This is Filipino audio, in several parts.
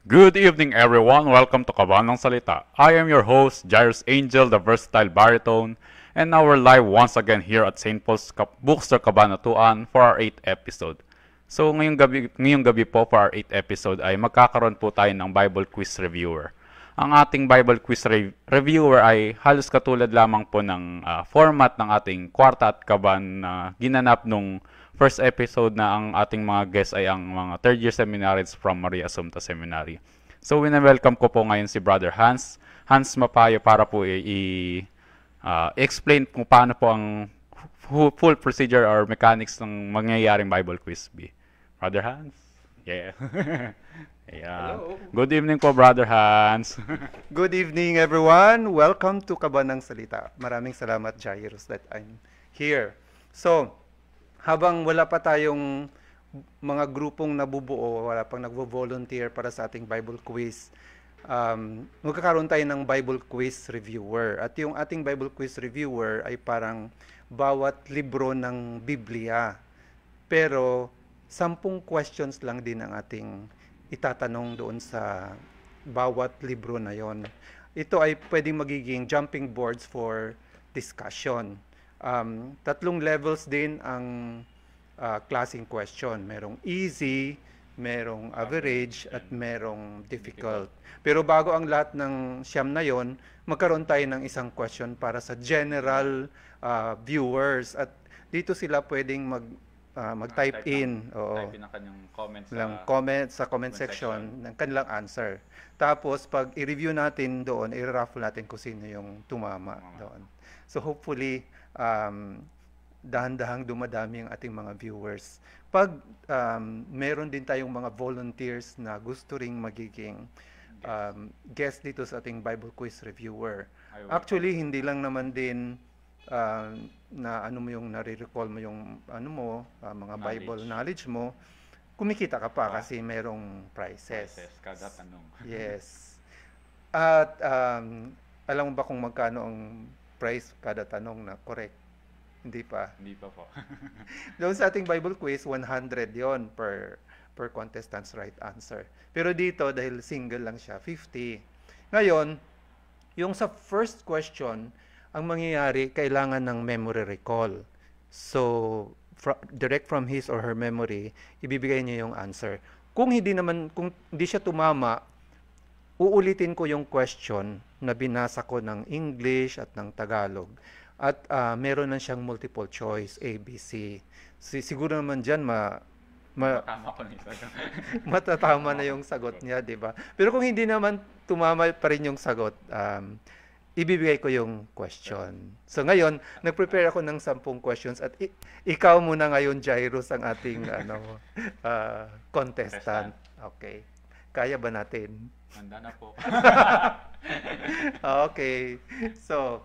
Good evening, everyone. Welcome to Kabanang Salita. I am your host, Jairus Angel, the versatile baritone, and now we're live once again here at St. Paul's Bookstore Cabanatuan for our 8th episode. So, ngayong gabi po for our 8th episode ay magkakaroon po tayo ng Bible Quiz Reviewer. Ang ating Bible Quiz Reviewer ay halos katulad lamang po ng format ng ating kwarta at kaban na ginanap nung first episode na ang ating mga guests ay ang mga third year seminarists from Maria Assumpta Seminary. So, wina-welcome ko po ngayon si Brother Hans. Hans Mapayo para po explain kung paano po ang full procedure or mechanics ng mangyayaring Bible Quiz B. Brother Hans? Yeah. Ayan. Hello. Good evening po, Brother Hans. Good evening, everyone. Welcome to Kabanang Salita. Maraming salamat, Jairus, that I'm here. So, habang wala pa tayong mga grupong nabubuo, wala pang nagvo-volunteer para sa ating Bible quiz, magkakaroon tayo ng Bible quiz reviewer. At yung ating Bible quiz reviewer ay parang bawat libro ng Biblia. Pero 10 questions lang din ang ating itatanong doon sa bawat libro na yon. Ito ay pwedeng magiging jumping boards for discussion. 3 levels din ang klaseng question. Merong easy, merong average, at merong difficult. Pero bago ang lahat ng siyam na yon, magkaroon tayo ng isang question para sa general viewers. At dito sila pwedeng mag-type in. Type in ang kanyang comments sa comment section ng kanilang answer. Tapos, pag i-review natin doon, i-raffle natin kung sino yung tumama doon. So, hopefully, dahan-dahang dumadami ang ating mga viewers. Pag meron din tayong mga volunteers na gusto ring magiging guest dito sa ating Bible Quiz Reviewer. Actually, hindi lang naman din na ano mo yung nare-recall mo yung mga Bible knowledge mo, kumikita ka pa kasi merong prizes. Kada tanong. Yes. At alam mo ba kung magkano ang price kada tanong na correct? Hindi pa. Hindi pa po. Doon sa ating Bible quiz, 100 yon per contestant's right answer. Pero dito, dahil single lang siya, 50. Ngayon, yung sa first question, ang mangyayari, kailangan ng memory recall. So, direct from his or her memory, ibibigay niya yung answer. Kung hindi siya tumama, uulitin ko yung question na binasa ko ng English at ng Tagalog. At meron na siyang multiple choice, A, B, C. Siguro naman dyan, matatama na yung sagot niya, di ba? Pero kung hindi naman tumama pa rin yung sagot, ibibigay ko yung question. So ngayon, nag-prepare ako ng 10 questions at ikaw muna ngayon, Jairus, ang ating contestant. Okay. Kaya ba natin? Handa na po. Okay. So,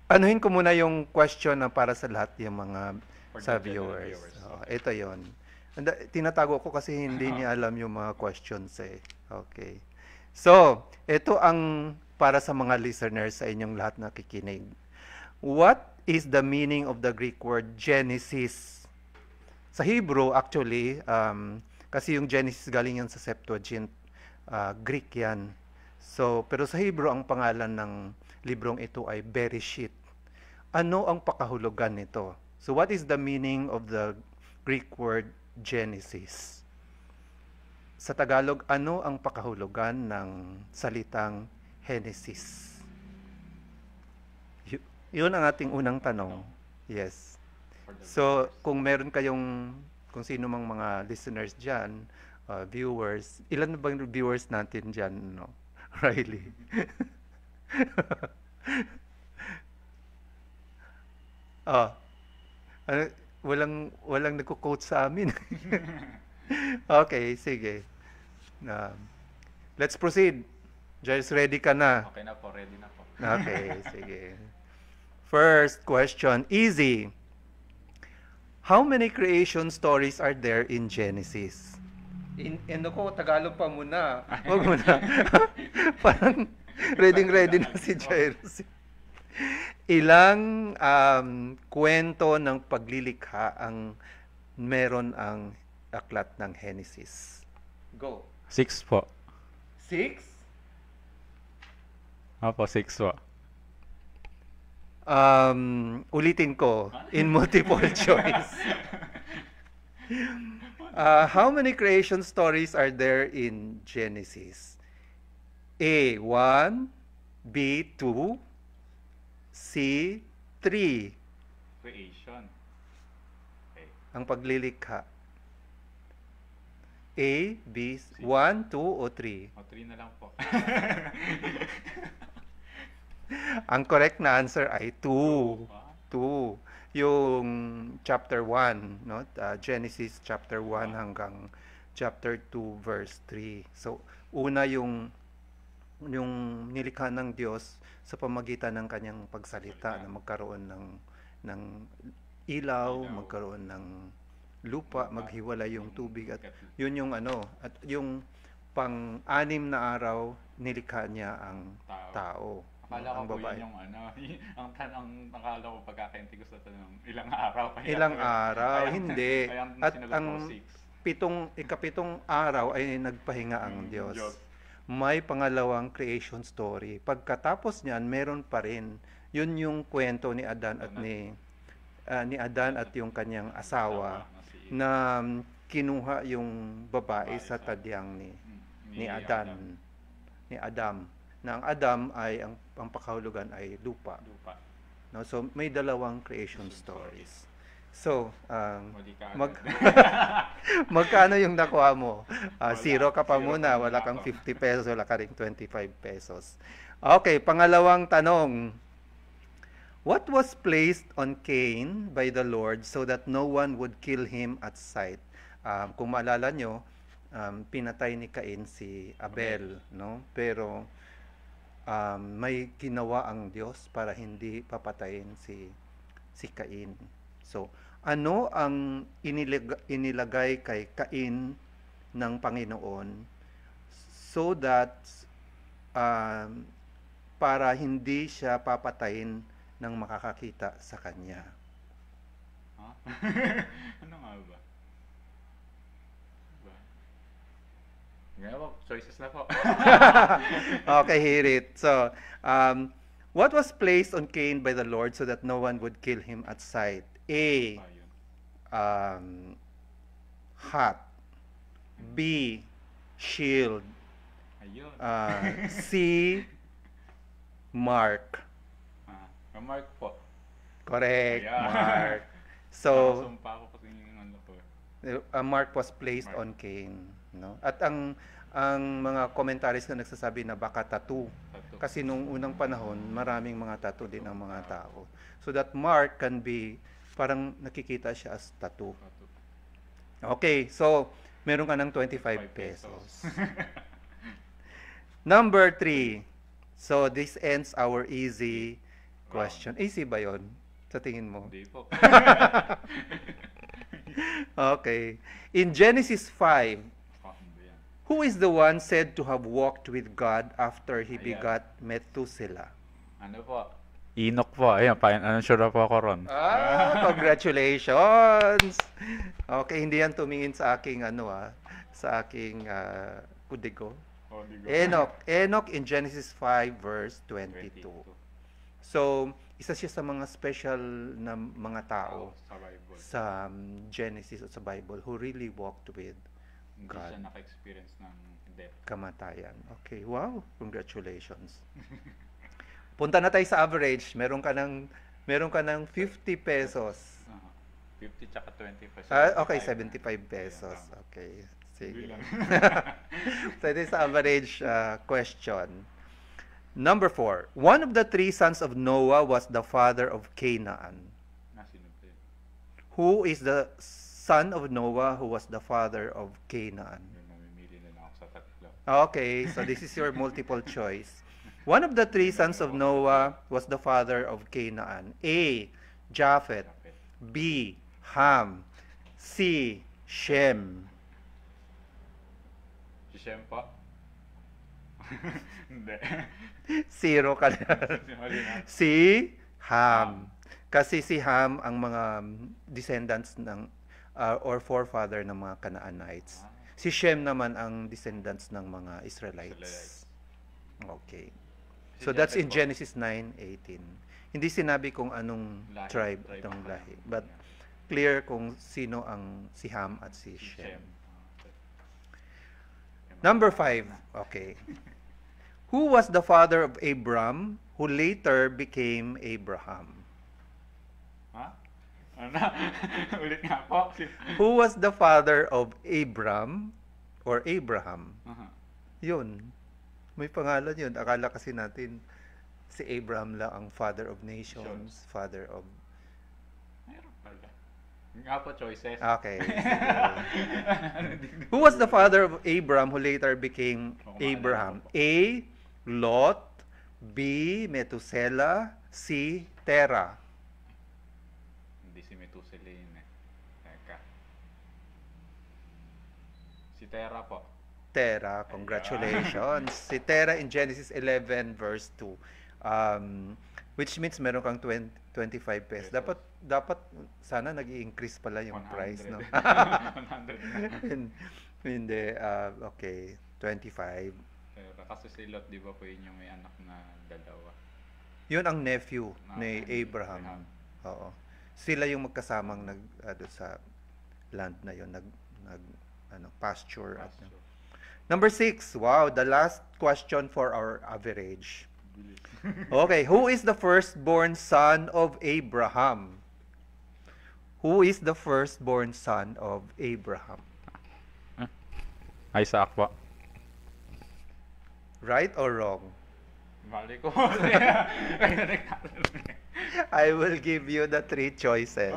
anuhin ko muna yung question na para sa lahat yung mga sa viewers. Ito yon. Tinatago ko kasi hindi niya alam yung mga questions eh. Okay. So, ito ang para sa mga listeners sa inyong lahat na kikinig. What is the meaning of the Greek word Genesis? Sa Hebrew, actually, kasi yung Genesis galing yan sa Septuagint, Greek yan. So, pero sa Hebrew, ang pangalan ng librong ito ay Bereshit. Ano ang pakahulugan nito? So, what is the meaning of the Greek word Genesis? Sa Tagalog, ano ang pakahulugan ng salitang Genesis? Yun ang ating unang tanong. Yes. So, kung meron kung sino mang mga listeners dyan, viewers, ilan na bang viewers natin dyan, no? Riley. Walang nagko-quote sa amin. Okay, sige. Let's proceed. Jairus, ready ka na? Okay na po, ready na po. Okay, sige. First question, easy. How many creation stories are there in Genesis? Ko, Tagalog pa muna. Huwag muna. Parang ready na si Jairus. Ilang kwento ng paglilikha ang meron ang aklat ng Genesis? Go. 6 po. 6? Opo, 6 po. Ulitin ko, in multiple choice. How many creation stories are there in Genesis? A, 1, B, 2, C, 3. Creation. Okay. Ang paglilikha. A, B, 1, 2, o 3? O, 3 na lang po. Ang correct na answer ay 2. 2. Yung chapter 1, no? Genesis chapter 1 hanggang chapter 2 verse 3. So, una yung nilikha ng Diyos sa pamagitan ng kanyang pagsalita na magkaroon ng ilaw, magkaroon ng lupa, maghiwalay yung tubig at yun yung at yung pang-anim na araw nilikha niya ang tao. Akala ang ko po babae. yun yung ang akala ko pagkakainti ko sa tanong, ilang araw. Kaya, Ilang araw, hindi. Kaya At sinulog ang ko 6. ikapitong araw ay nagpahinga ang Diyos. May pangalawang creation story. Pagkatapos niyan, meron pa rin. Yun yung kwento ni Adan at ni Adan at yung kanyang asawa na kinuha yung babae sa tadyang ni Adan. Ni Adam. Na ang Adam ay ang pakahulugan ay lupa. No, so may dalawang creation stories. So, magkano yung nakuha mo? Zero ka pa muna, wala kang 50 pesos, wala ka ring 25 pesos. Okay, pangalawang tanong. What was placed on Cain by the Lord so that no one would kill him at sight? Kung maalala nyo, pinatay ni Cain si Abel, no? Pero may ginawa ang Diyos para hindi papatayin si Cain. So, ano ang inilagay kay Cain ng Panginoon so that para hindi siya papatayin ng makakakita sa kanya? Huh? Ano nga ba? Choices na po. Okay, hear it. So, what was placed on Cain by the Lord so that no one would kill him at sight? A, hat. B, shield. Ayun. C, mark. Mark po. Correct, Ayan. mark. So, Nakasumpa ko kasi yung ano to. a mark was placed on Cain, no? At ang mga commentaries na nagsasabi na baka tattoo. Kasi nung unang panahon, maraming mga tattoo din ang mga tao. So that mark can be, parang nakikita siya as tattoo. Okay, so meron ka ng 25 pesos. Number 3. So this ends our easy question. Easy ba yon sa tingin mo? Hindi po. Okay. In Genesis 5, who is the one said to have walked with God after he begot Methuselah? Ano po? Enoch po. Ayan, sure na po ako ron. Congratulations! Okay, hindi yan tumingin sa aking sa aking kudigo. Enoch in Genesis 5 verse 22. So, isa siya sa mga special na mga tao sa Genesis o sa Bible who really walked with God. Hindi siya naka-experience ng death. Kamatayan. Okay, wow. Congratulations. Punta na tayo sa average. Meron ka ng 50 pesos. 50 tsaka 20 pesos. Okay, 75 pesos. Okay. Sige. So, ito sa average question. Number 4. One of the 3 sons of Noah was the father of Canaan. Who is the son of Noah who was the father of Canaan? Okay, so this is your multiple choice. One of the 3 sons of Noah was the father of Canaan. A, Japheth. B, Ham. C, Shem. Si Shem po? Hindi. 0 ka na. Si Ham. Kasi si Ham ang mga descendants ng or forefather ng mga Canaanites. Si Shem naman ang descendants ng mga Israelites. Israelites. Okay. Si So that's in Japheth po. Genesis 9:18. Hindi sinabi kung anong Lahi, tribe tribe ng ng lahi. Ham. But Yeah. clear kung sino ang si Ham at si Si Shem. Shem. Number 5. Okay. Who was the father of Abram who later became Abraham? Ha? Ano? Ulit nga po. Who was the father of Abram or Abraham? Aha. Yun. May pangalan yun. Akala kasi natin si Abraham lang ang father of nations, father of... Mayroon pala. Nga po choices. Okay. Who was the father of Abram who later became Oo, maalala Abraham? ko po. A. Lot. B. Methuselah. C. Terah. Hindi si Methuselah yun eh. Teka. Si Terah po. Terah, congratulations. Si Terah in Genesis 11 verse 2. Which means meron kang 25 pesos. Dapat sana nag-i-increase pala yung 100. price, no? 100 na. Hindi, okay, 25. Terah. Kasi si Lot, di ba po yun yung may anak na dalawa? Yun ang nephew ni Okay. Abraham. Oo. Sila yung magkasamang sa land na yun, pasture. Pasture. Number 6. Wow, the last question for our average. Bilis. Okay, who is the firstborn son of Abraham? Who is the firstborn son of Abraham? Isaac po. Right or wrong? Mali ko. I will give you the 3 choices.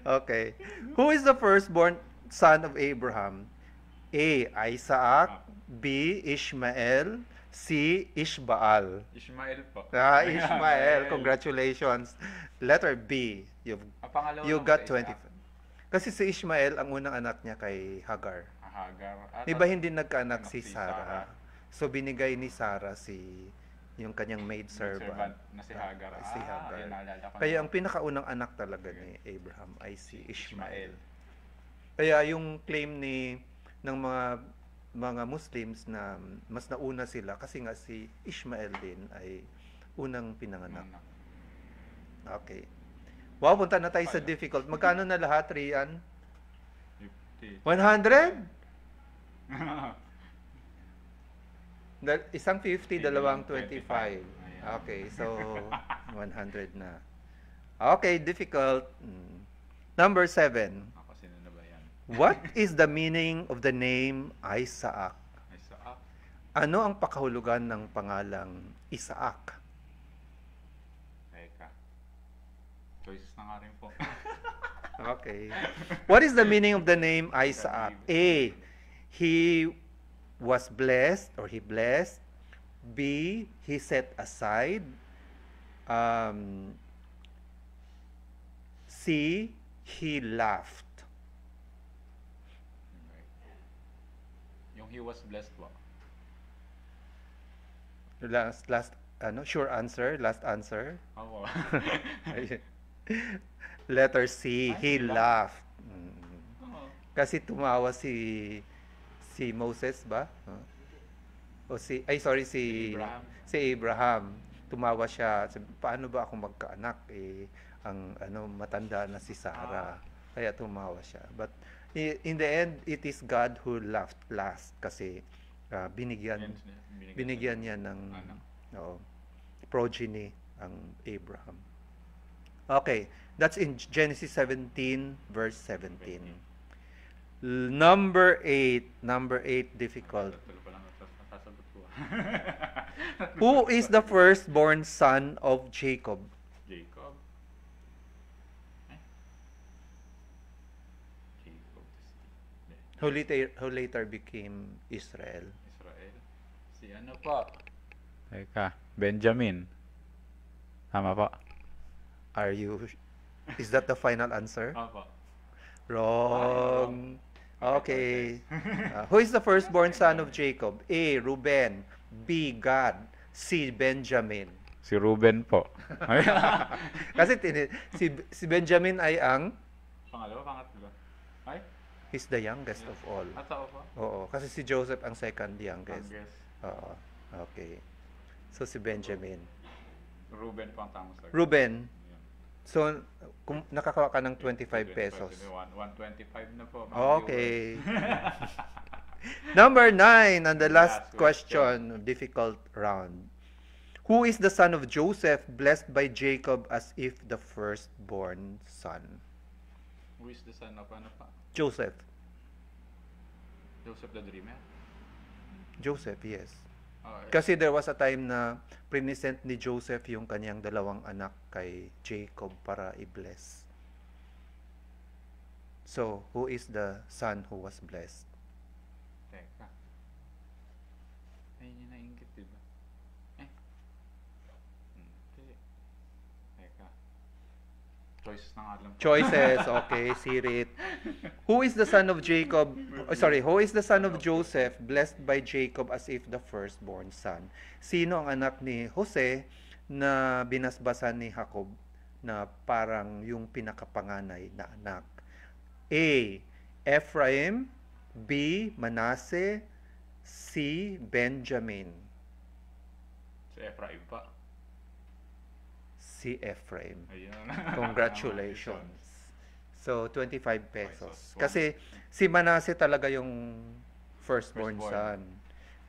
Okay. Who is the firstborn son of Abraham? A. Isaac. B. Ishmael. C. Ishbaal. Ishmael po. Ishmael. Congratulations. Letter B. Ang pangalawa You lang got sa 20. Isaac. Kasi si Ishmael, ang unang anak niya kay Hagar. Hagar. Di ba hindi nagkaanak anak si si Sarah? So binigay ni Sarah yung kanyang maid servant. Na si Hagar. Si Hagar. Yun, naalala ko Kaya na. ang pinakaunang anak talaga ni Abraham ay si Ishmael. Ishmael. Kaya yung claim ng mga Muslims na mas nauna sila kasi nga si Ishmael din ay unang pinanganak. Anak. Okay. Wow, punta na tayo sa difficult. Magkano na lahat, Rian? 50. 100? Isang 50, dalawang 25. Ayan. Okay, so 100 na. Okay, difficult. Number 7. Ako, sino na ba yan? What is the meaning of the name Isaac? Isaac. Ano ang pakahulugan ng pangalang Isaac? Teka. Choices na nga rin po. Okay. What is the meaning of the name Isaac? A. He was blessed or he blessed. B. He set aside. C. He laughed. Okay. Yung he was blessed po. Sure answer, last answer. Ako. Letter C. Ay, He he laughed. Oo. Kasi tumawa si Moses ba? Si Abraham. Si Abraham. Tumawa siya. Sabi, paano ba ako magkaanak? Ang matanda na si Sarah. Kaya tumawa siya. But in the end, it is God who laughed last kasi binigyan niya ng progeny ang Abraham. Okay, that's in Genesis 17 verse 17. Number 8 difficult. Who is the firstborn son of Jacob? Jacob. Jacob. Who later became Israel? Israel. Si ano po? Teka, Benjamin. Tama po. Is that the final answer? Opo. Wrong. Okay. Who is the firstborn son of Jacob? A. Reuben. B. Gad. C. Benjamin. Si Ruben po. Kasi si Benjamin ay ang Pangalawa, pangatlo. Ay? He's the youngest of all. Tao pa? Oo, kasi si Joseph ang second youngest. Youngest. Oo. Okay. So si Benjamin. Ruben po ang tamang sagot. Ruben, Yan. so kung nakakawa ka ng 25 pesos. 125 na po. Okay. Number 9 and the last Last question, difficult round. Who is the son of Joseph, blessed by Jacob as if the firstborn son? Who is the son of ano pa? Joseph. Joseph the Dreamer? Joseph, yes. Oh, Kasi there was a time na present ni Joseph yung kanyang dalawang anak kay Jacob para i-bless. So, who is the son who was blessed? Teka. Ayun yung nainggit, diba? Hindi. Teka. Choices na nga lang. Choices, okay, Sirit. Who is the son of Jacob? Who is the son of Joseph, blessed by Jacob as if the firstborn son? Sino ang anak ni Jose na binasbasan ni Jacob na parang yung pinakapanganay na anak? A. Ephraim. B. Manasseh. C. Benjamin. Si Ephraim pa. Si Ephraim. Ayun. Congratulations. So, 25 pesos. Pesos. Kasi si Manasseh talaga yung firstborn son.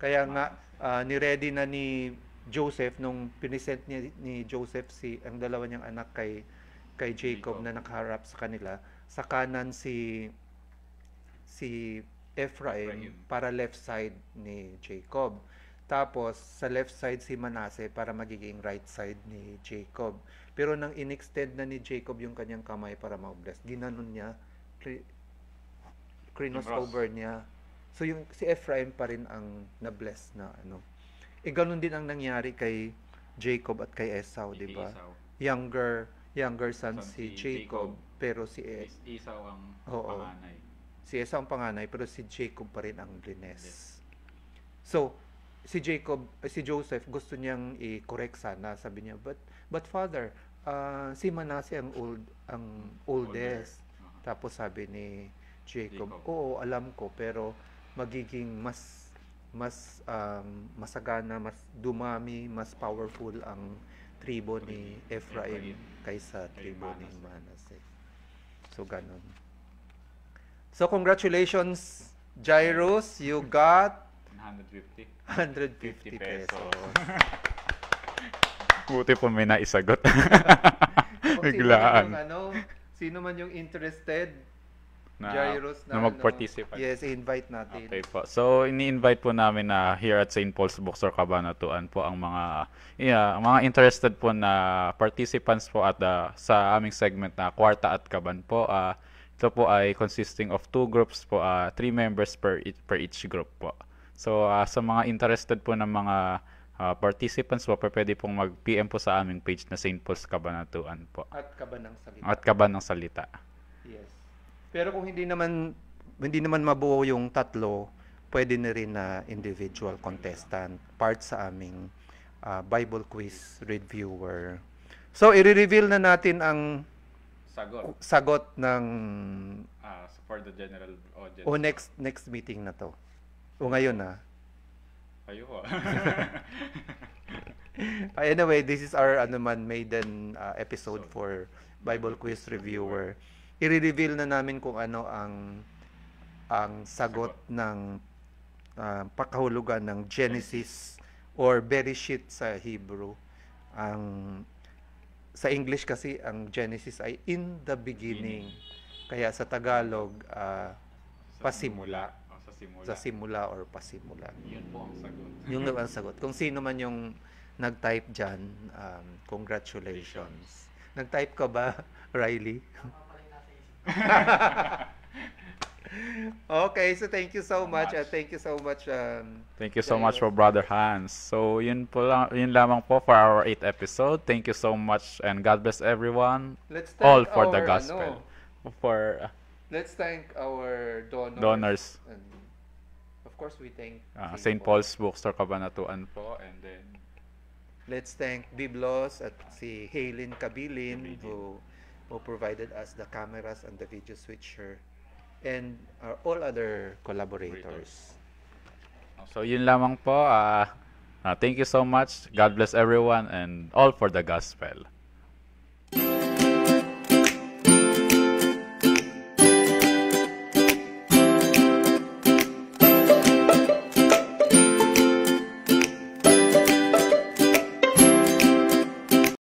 Kaya nga, ni-ready na ni Joseph nung pinisent ni Joseph ang dalawa niyang anak kay Jacob na nakaharap sa kanila. Sa kanan si Ephraim para left side ni Jacob. Tapos, sa left side si Manasseh para magiging right side ni Jacob. Pero nang in-extend na ni Jacob yung kanyang kamay para ma-bless, ginanon niya, crossover niya. So, yung si Ephraim pa rin ang na-bless na ano. Ganun din ang nangyari kay Jacob at kay Esau, di ba? Younger son si Jacob, pero si Esau ang Oo. panganay. Si Esau ang panganay, pero si Jacob pa rin ang blines. So, si Joseph gusto niyang i-correct sana, sabi niya, but father, si Manasseh ang oldest. Tapos sabi ni Jacob, oo, alam ko, pero magiging mas masagana, mas dumami, mas powerful ang tribo ni Ephraim kaysa tribo ni Manasseh. So, ganun. So, congratulations, Jairus. You got 150 pesos. Buti po may naisagot. Biglaan. Biglaan. Sino man yung interested, Na, Jairus, na mag-participate. Yes, invite natin. Okay po. So, ini-invite po namin na here at St. Paul's Bookstore Cabanatuan po ang mga interested po na participants po at sa aming segment na Kwarta at Kaban po. Ito po ay consisting of 2 groups po, 3 members per each group po. So, sa mga interested po ng mga participants po, pwede pong mag-PM po sa aming page na St. Paul's Cabanatuan po. At Kaban ng Salita. At Kaban ng Salita. Yes. Pero kung hindi naman mabuo yung tatlo, pwede na rin na individual contestant, part sa aming Bible quiz reviewer. So, i-reveal na natin ang sagot ng for the general audience. Next meeting na to. O ngayon na. Ayoko. Anyway, this is our maiden episode for Bible quiz reviewer. I-reveal na namin kung ano ang sagot ng pakahulugan ng Genesis or Bereshit sa Hebrew. Sa English kasi ang Genesis ay in the beginning. Kaya sa Tagalog pasimula. Sa simula or pasimula. Yun po ang sagot. Yung ang sagot. Kung sino man yung nag-type dyan, congratulations. Nag-type ka ba, Riley? Okay, so thank you so much. Thank you so much. Thank you so much for Brother Hans. So yun lamang po for our 8th episode. Thank you so much and God bless everyone. Let's thank all for the gospel. Let's thank our donors. And of course, we thank St. Paul's Bookstore Cabanatuan po, and then let's thank Biblos at si Haylin Kabilin who provided us the cameras and the video switcher. and all other collaborators. So yun lamang po. Thank you so much. God bless everyone and all for the gospel.